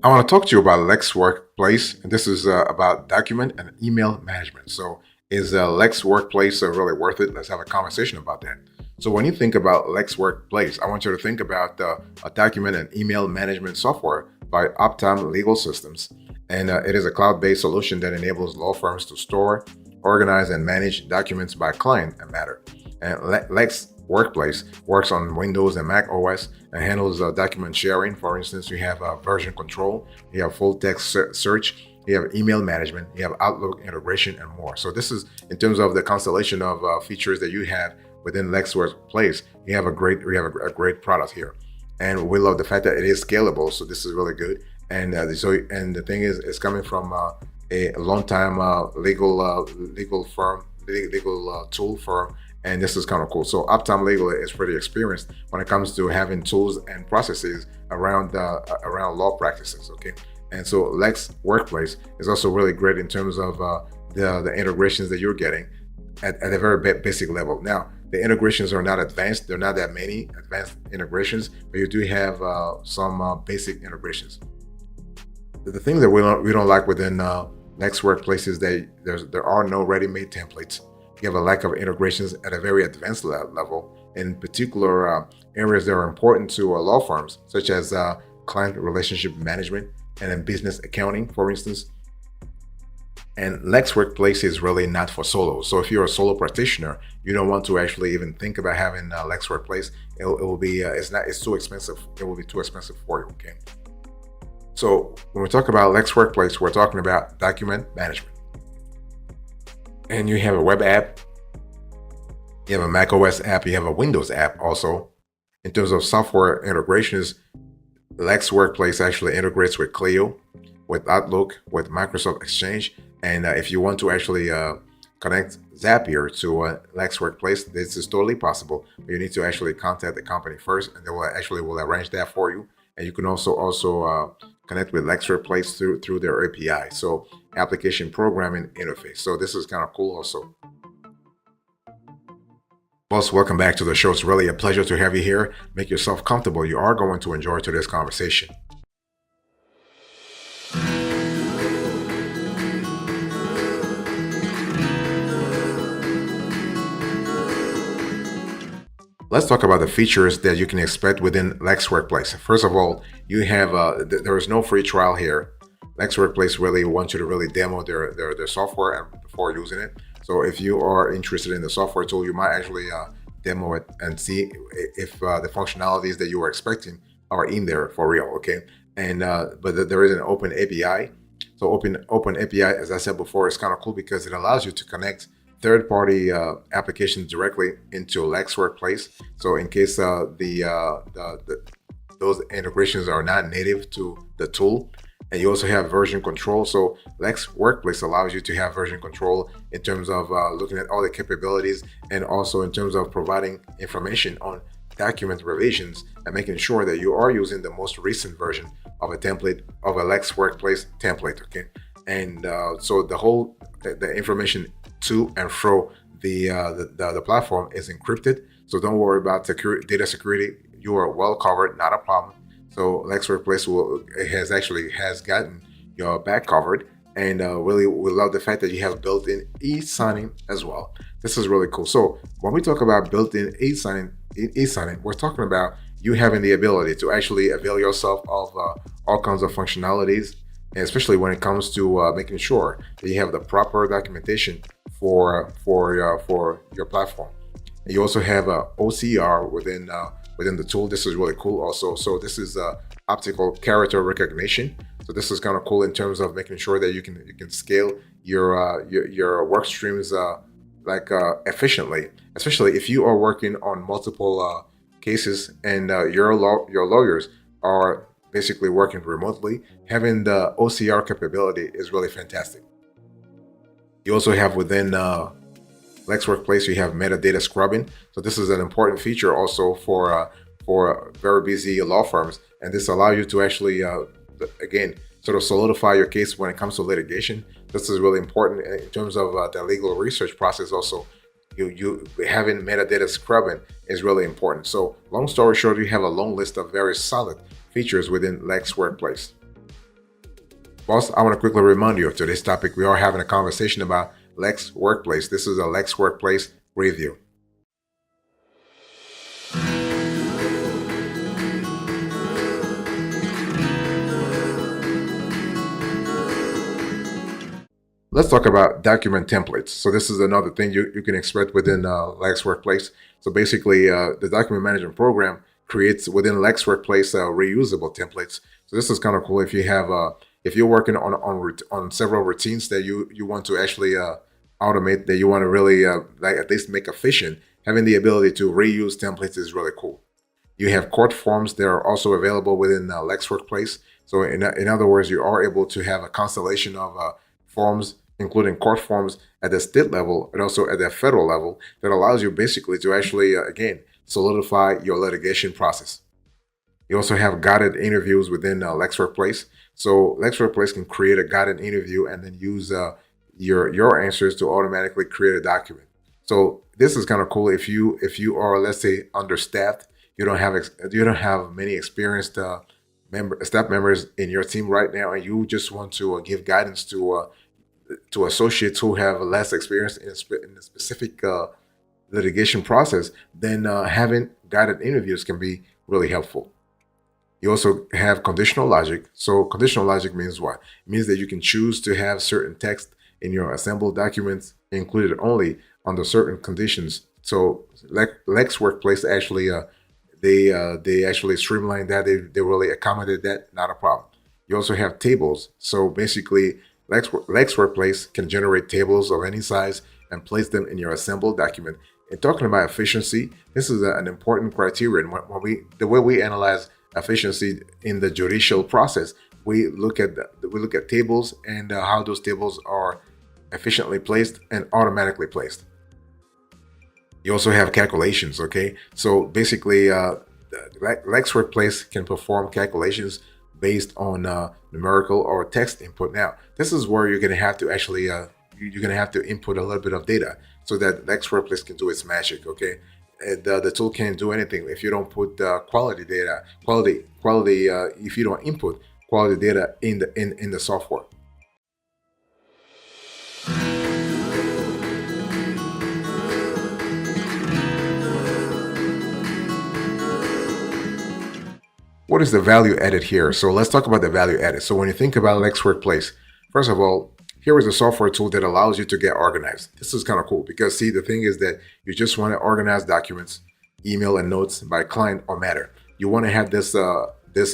I want to talk to you about LexWorkplace, and this is about document and email management. So, is LexWorkplace really worth it? Let's have a conversation about that. So, when you think about LexWorkplace, I want you to think about a document and email management software by Optum Legal Systems, and it is a cloud-based solution that enables law firms to store, organize, and manage documents by client and matter. And Lex Workplace works on Windows and Mac OS and handles document sharing. For instance, you have version control, you have full text search, you have email management, you have Outlook integration, and more. So this is in terms of the constellation of features that you have within Lex Workplace. We have a great product here, and we love the fact that it is scalable. So this is really good. And the thing is, it's coming from a long time legal firm, legal tool firm, and this is kind of cool. So Uptime Legal is pretty experienced when it comes to having tools and processes around law practices. Okay, and so Lex Workplace is also really great in terms of the integrations that you're getting at a very basic level. Now, the integrations are not advanced; they're not that many advanced integrations, but you do have some basic integrations. The thing that we don't like within Next Workplace is that there are no ready-made templates. You have a lack of integrations at a very advanced level, in particular areas that are important to law firms, such as client relationship management and in business accounting, for instance. And Lex Workplace is really not for solo. So if you're a solo practitioner, you don't want to actually even think about having Lex Workplace. It will be it's too expensive. It will be too expensive for you. Okay. So when we talk about Lex Workplace, we're talking about document management. And you have a web app, you have a Mac OS app, you have a Windows app also. In terms of software integrations, Lex Workplace actually integrates with Clio, with Outlook, with Microsoft Exchange. And if you want to actually connect Zapier to Lex Workplace, this is totally possible. But you need to actually contact the company first, and they will arrange that for you. And you can also connect with Lex Workplace through their API. So application programming interface. So this is kind of cool also. Boss, welcome back to the show. It's really a pleasure to have you here. Make yourself comfortable. You are going to enjoy today's conversation. Let's talk about the features that you can expect within Lex Workplace. First of all, you have there is no free trial here. Lex Workplace really wants you to really demo their software before using it. So if you are interested in the software tool, you might actually demo it and see if the functionalities that you were expecting are in there for real. Okay, and but there is an open API. So open API, as I said before, is kind of cool because it allows you to connect third-party applications directly into Lex Workplace. So in case those integrations are not native to the tool, and you also have version control. So Lex Workplace allows you to have version control in terms of looking at all the capabilities, and also in terms of providing information on document revisions and making sure that you are using the most recent version of a Lex Workplace template. Okay, and so the information to and fro the platform is encrypted. So don't worry about data security. You are well covered, not a problem. So Lex Workplace has gotten your back covered, and really we love the fact that you have built-in e-signing as well. This is really cool. So when we talk about built-in e-signing, we're talking about you having the ability to actually avail yourself of all kinds of functionalities, and especially when it comes to making sure that you have the proper documentation for your platform. And you also have a OCR within the tool. This is really cool also. So this is optical character recognition. So this is kind of cool in terms of making sure that you can scale your work streams efficiently, especially if you are working on multiple cases and your lawyers are basically working remotely. Having the OCR capability is really fantastic. You also have within Lex Workplace, you have metadata scrubbing. So this is an important feature also for very busy law firms, and this allows you to actually again sort of solidify your case when it comes to litigation. This is really important in terms of the legal research process. Also, you having metadata scrubbing is really important. So long story short, you have a long list of very solid features within Lex Workplace. Boss, I want to quickly remind you of today's topic. We are having a conversation about Lex Workplace. This is a Lex Workplace review. Let's talk about document templates. So this is another thing you can expect within Lex Workplace. So basically, the document management program creates within Lex Workplace reusable templates. So this is kind of cool if you're working on several routines that you want to actually automate, that you want to really like at least make efficient. Having the ability to reuse templates is really cool. You have court forms that are also available within Lex Workplace. So in other words, you are able to have a constellation of forms, including court forms at the state level and also at the federal level, that allows you basically to actually, again, solidify your litigation process. You also have guided interviews within Lex Workplace. So Lex Workplace can create a guided interview and then use your answers to automatically create a document. So this is kind of cool if you are, let's say, understaffed, you don't have many experienced staff members in your team right now, and you just want to give guidance to associates who have less experience in a specific litigation process, then having guided interviews can be really helpful. You also have conditional logic. So conditional logic means what? It means that you can choose to have certain text in your assembled documents included only under certain conditions. So Lex Workplace actually they actually streamlined that. They really accommodated that. Not a problem. You also have tables. So basically, Lex Workplace can generate tables of any size and place them in your assembled document. And talking about efficiency, this is an important criterion. The way we analyze efficiency in the judicial process, we look at tables and how those tables are efficiently placed and automatically placed. You also have calculations, okay? So basically, Lex Workplace can perform calculations based on numerical or text input. Now, this is where you're going to have to actually you're going to have to input a little bit of data so that Lex Workplace can do its magic, okay? And the tool can't do anything if you don't put quality data, quality. If you don't input quality data in the software. What is the value added here? So let's talk about the value added. So when you think about Lex Workplace, first of all, here is a software tool that allows you to get organized. This is kind of cool because see, the thing is that you just want to organize documents, email and notes by client or matter. You want to have this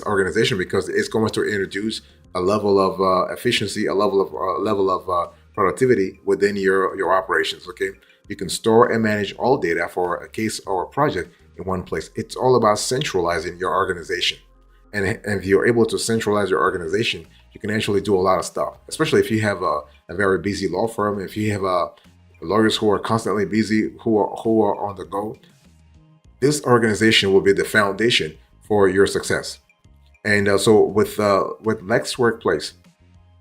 organization because it's going to introduce a level of efficiency, a level of productivity within your operations. Okay, you can store and manage all data for a case or a project in one place. It's all about centralizing your organization. And if you're able to centralize your organization, you can actually do a lot of stuff, especially if you have a very busy law firm, if you have lawyers who are constantly busy, who are on the go. This organization will be the foundation for your success. And so with Lex Workplace,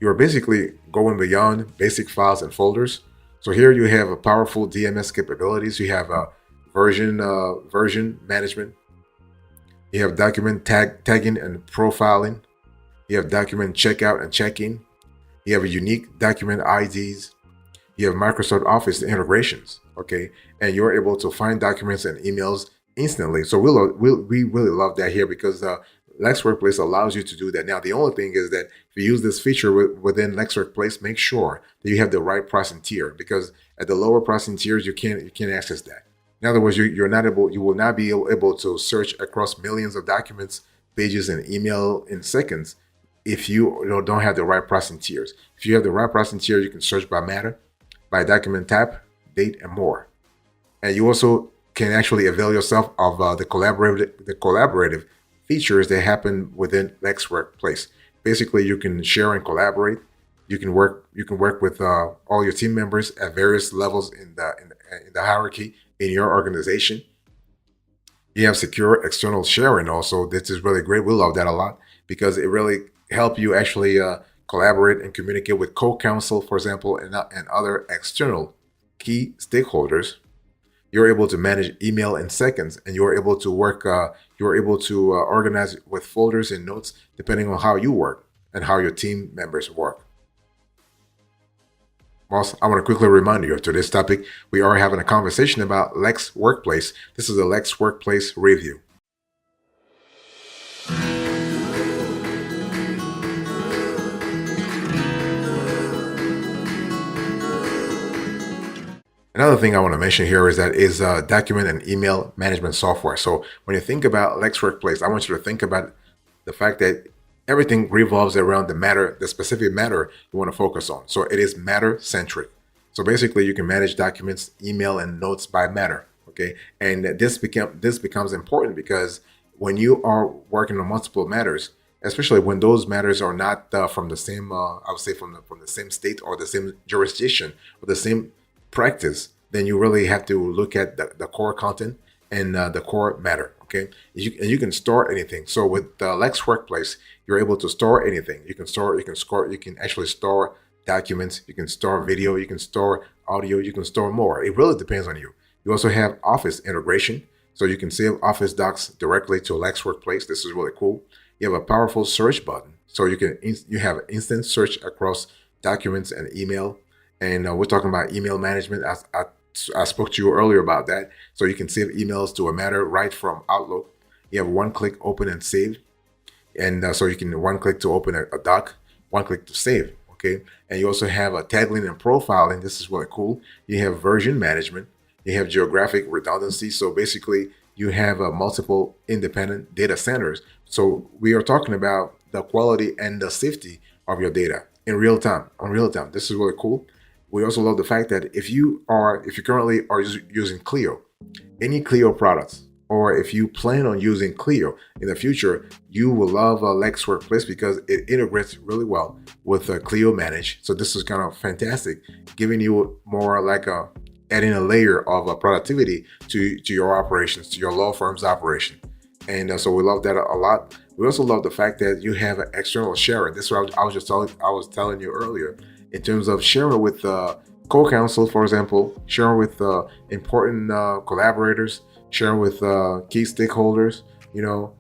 you're basically going beyond basic files and folders. So here you have a powerful DMS capabilities. You have a version management. You have document tagging and profiling. You have document checkout and check-in. You have a unique document IDs. You have Microsoft Office integrations, okay? And you're able to find documents and emails instantly. So we really love that here because Lex Workplace allows you to do that. Now, the only thing is that if you use this feature within Lex Workplace, make sure that you have the right pricing tier because at the lower pricing tiers, you can't access that. In other words, you will not be able to search across millions of documents, pages, and email in seconds if you don't have the right pricing tiers. If you have the right pricing tier, you can search by matter, by document type, date, and more. And you also can actually avail yourself of the collaborative features that happen within Lex Workplace. Basically, you can share and collaborate. You can work with all your team members at various levels in the hierarchy in your organization. You have secure external sharing also. This is really great. We love that a lot because it really helps you actually collaborate and communicate with co-counsel, for example, and other external key stakeholders. You're able to manage email in seconds, and you're able to work. You're able to organize with folders and notes depending on how you work. and how your team members work. Also, I want to quickly remind you of today's topic. We are having a conversation about Lex Workplace. This is the Lex Workplace review. Another thing I want to mention here is that is document and email management software. So when you think about Lex Workplace, I want you to think about the fact that everything revolves around the specific matter you want to focus on. So it is matter centric. So basically, you can manage documents, email, and notes by matter. Okay, and this becomes important because when you are working on multiple matters, especially when those matters are not from the same, I would say from the same state or the same jurisdiction or the same practice, then you really have to look at the core content and the core matter. Okay, and you can store anything. So with Lex Workplace, you're able to store anything. You can actually store documents, you can store video, you can store audio, you can store more. It really depends on you. You also have Office integration, so you can save Office docs directly to Lex Workplace. This is really cool. You have a powerful search button, so you have instant search across documents and email. And we're talking about email management. I spoke to you earlier about that. So you can save emails to a matter right from Outlook. You have one click open and save. And so you can one click to open a doc, one click to save. Okay. And you also have a tagging and profiling. This is really cool. You have version management. You have geographic redundancy. So basically, you have multiple independent data centers. So we are talking about the quality and the safety of your data in real time, on real time. This is really cool. We also love the fact that if you currently are using Clio, any Clio products, or if you plan on using Clio in the future, you will love Lex Workplace because it integrates really well with Clio Manage. So this is kind of fantastic, giving you more like adding a layer of productivity to your operations, to your law firm's operation. And so we love that a lot. We also love the fact that you have external sharing. This is what I was telling you earlier, in terms of sharing with co-counsel, for example, sharing with important collaborators, sharing with key stakeholders,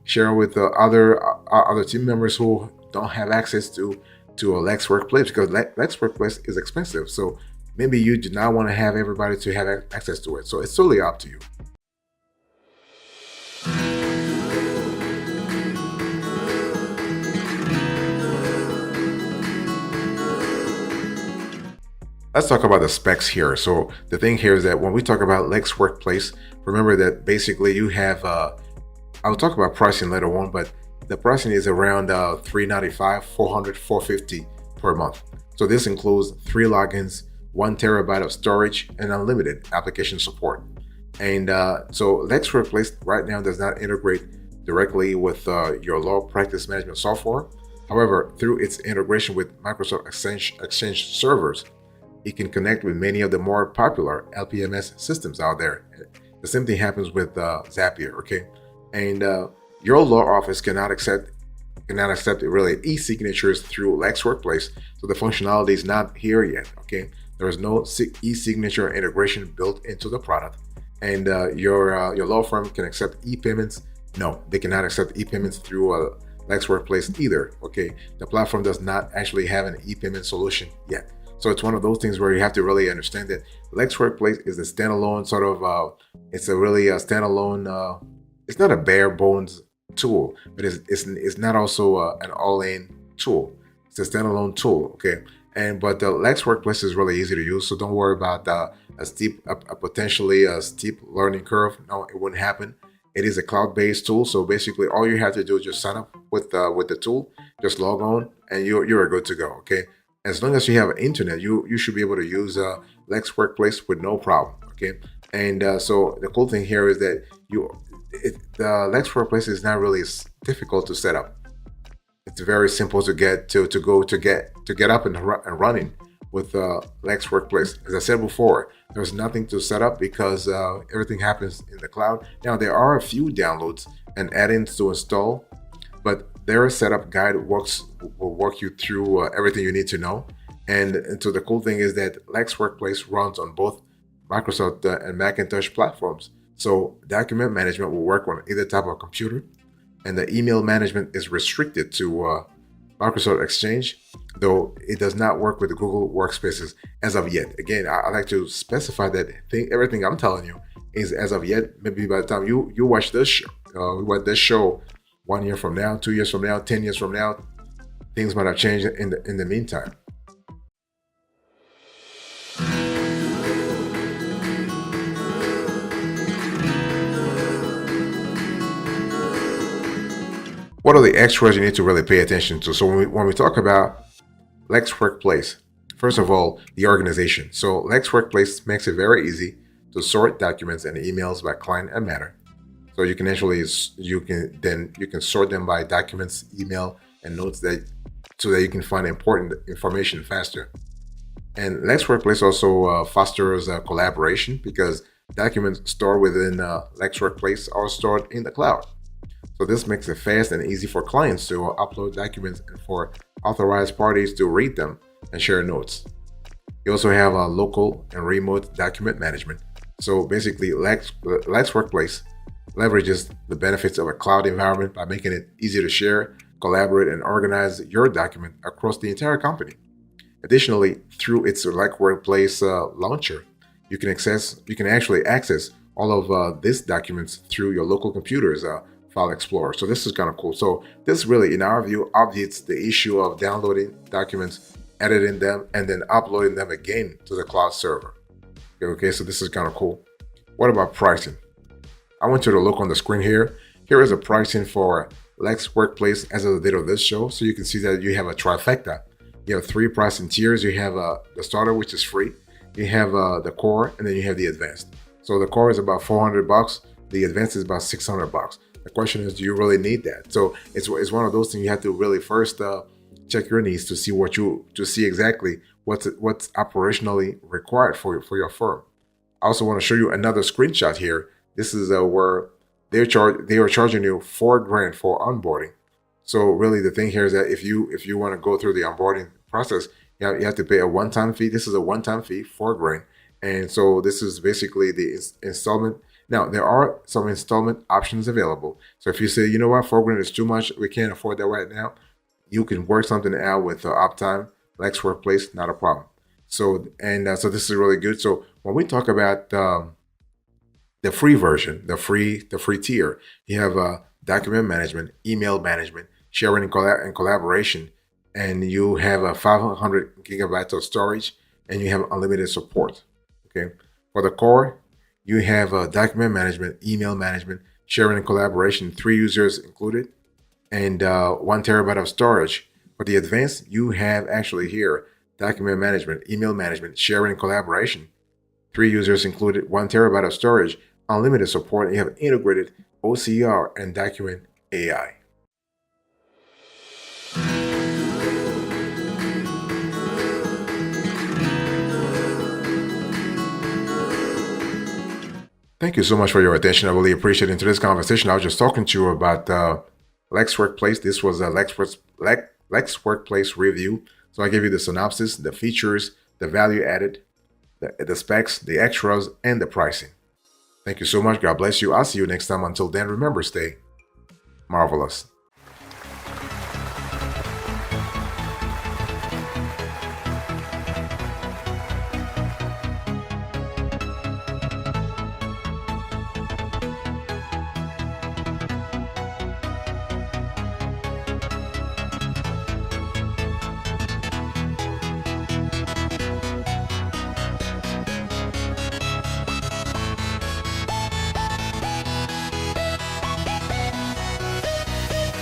sharing with other team members who don't have access to a Lex Workplace, because Lex Workplace is expensive. So maybe you do not want to have everybody to have access to it. So it's totally up to you. Let's talk about the specs here. So the thing here is that when we talk about Lex Workplace, remember that basically you have, I'll talk about pricing later on, but the pricing is around $395, $400, $450 per month. So this includes 3 logins, 1 terabyte of storage, and unlimited application support. And so Lex Workplace right now does not integrate directly with your law practice management software. However, through its integration with Microsoft Exchange servers, it can connect with many of the more popular LPMS systems out there. The same thing happens with Zapier, okay? And your law office cannot accept really e-signatures through Lex Workplace, so the functionality is not here yet, okay? There is no e-signature integration built into the product. And your law firm can accept e-payments. No, they cannot accept e-payments through Lex Workplace either, okay? The platform does not actually have an e-payment solution yet. So it's one of those things where you have to really understand that Lex Workplace is a standalone sort of, it's a really standalone, it's not a bare bones tool, but it's not also an all-in tool. It's a standalone tool, okay? But the Lex Workplace is really easy to use, so don't worry about a potentially steep learning curve. No, it wouldn't happen. It is a cloud-based tool, so basically all you have to do is just sign up with the tool, just log on, and you're good to go, okay? As long as you have internet, you should be able to use Lex Workplace with no problem, okay? And so the cool thing here is that the Lex Workplace is not really difficult to set up. It's very simple to get up and running with Lex Workplace. As I said before, there's nothing to set up because everything happens in the cloud. Now there are a few downloads and add-ins to install, but their setup guide will walk you through everything you need to know. And so the cool thing is that Lex Workplace runs on both Microsoft and Macintosh platforms. So document management will work on either type of computer, and the email management is restricted to Microsoft Exchange, though it does not work with the Google Workspaces as of yet. Again, I like to specify that everything I'm telling you is as of yet. Maybe by the time you watch this show, we watch this show 1 year from now, 2 years from now, 10 years from now, things might have changed in the meantime. What are the extras you need to really pay attention to? So when we talk about Lex Workplace, first of all, the organization. So Lex Workplace makes it very easy to sort documents and emails by client and matter. So you can actually you can sort them by documents, email, and notes that so that you can find important information faster. And Lex Workplace also fosters collaboration because documents stored within Lex Workplace are stored in the cloud. So this makes it fast and easy for clients to upload documents and for authorized parties to read them and share notes. You also have a local and remote document management. So basically, Lex Workplace leverages the benefits of a cloud environment by making it easy to share, collaborate, and organize your document across the entire company. Additionally, through its Lex Workplace launcher, you can actually access all of these documents through your local computer's File Explorer. So this is kind of cool. So this really, in our view, obviates the issue of downloading documents, editing them, and then uploading them again to the cloud server. Okay, so this is kind of cool. What about pricing? I want you to look on the screen here. Here is a pricing for Lex Workplace as of the date of this show. So you can see that you have a trifecta. You have 3 pricing tiers. You have the starter, which is free. You have the core, and then you have the advanced. So the core is about $400. The advanced is about $600. The question is, do you really need that? So it's one of those things you have to really first check your needs to see exactly what's operationally required for your firm. I also want to show you another screenshot here. This is where they are charging you $4,000 for onboarding. So really, the thing here is that if you want to go through the onboarding process, you have to pay a one-time fee. This is a one-time fee, $4,000, and so this is basically the installment. Now, there are some installment options available. So if you say, you know what, $4,000 is too much, we can't afford that right now, you can work something out with Uptime, Lex Workplace, not a problem. So so this is really good. So when we talk about the free version, the free tier, you have document management, email management, sharing and collaboration, and you have a 500 gigabytes of storage, and you have unlimited support. Okay, for the core, you have document management, email management, sharing and collaboration, 3 users included, and 1 terabyte of storage. For the advanced, you have actually here document management, email management, sharing and collaboration, 3 users included, 1 terabyte of storage, unlimited support, and you have integrated OCR and document AI. Thank you so much for your attention. I really appreciate it. In today's conversation, I was just talking to you about Lex Workplace. This was a Lex Workplace review. So I gave you the synopsis, the features, the value added, the specs, the extras, and the pricing. Thank you so much. God bless you. I'll see you next time. Until then, remember, stay marvelous.